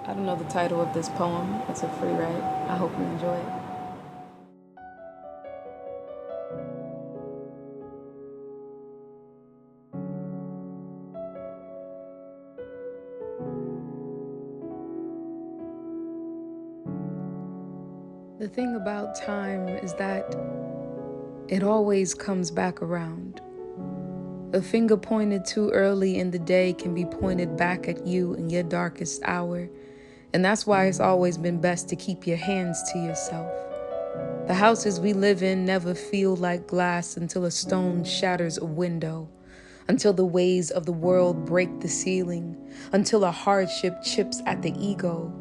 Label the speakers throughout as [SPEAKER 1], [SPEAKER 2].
[SPEAKER 1] I don't know the title of this poem. It's a free write. I hope you enjoy it. The thing about time is that it always comes back around. A finger pointed too early in the day can be pointed back at you in your darkest hour. And that's why it's always been best to keep your hands to yourself. The houses we live in never feel like glass until a stone shatters a window, until the ways of the world break the ceiling, until a hardship chips at the ego.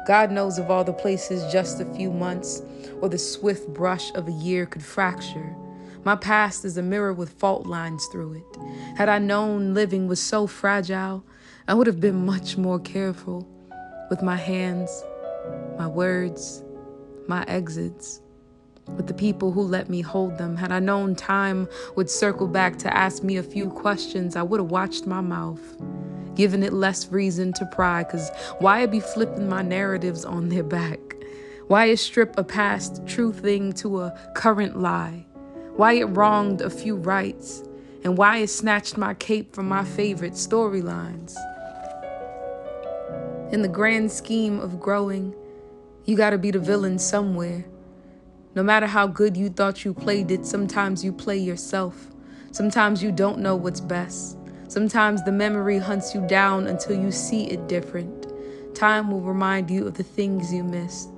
[SPEAKER 1] God knows of all the places just a few months or the swift brush of a year could fracture. My past is a mirror with fault lines through it. Had I known living was so fragile, I would have been much more careful with my hands, my words, my exits, with the people who let me hold them. Had I known time would circle back to ask me a few questions, I would have watched my mouth, giving it less reason to pry, cause why be flipping my narratives on their back? Why it strip a past true thing to a current lie? Why it wronged a few rights? And why it snatched my cape from my favorite storylines? In the grand scheme of growing, you gotta be the villain somewhere. No matter how good you thought you played it, sometimes you play yourself. Sometimes you don't know what's best. Sometimes the memory hunts you down until you see it different. Time will remind you of the things you missed,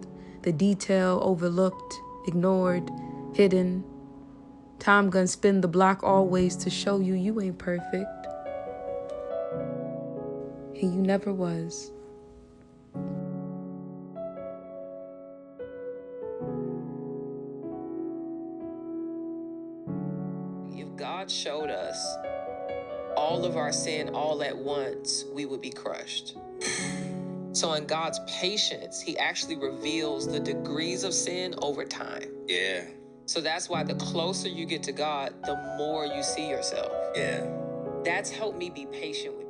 [SPEAKER 1] the detail overlooked, ignored, hidden. Time gonna spin the block always to show you you ain't perfect. And you never was.
[SPEAKER 2] If God showed us all of our sin all at once, we would be crushed. So in God's patience, he actually reveals the degrees of sin over time.
[SPEAKER 3] Yeah.
[SPEAKER 2] So that's why the closer you get to God, the more you see yourself.
[SPEAKER 3] Yeah.
[SPEAKER 2] That's helped me be patient with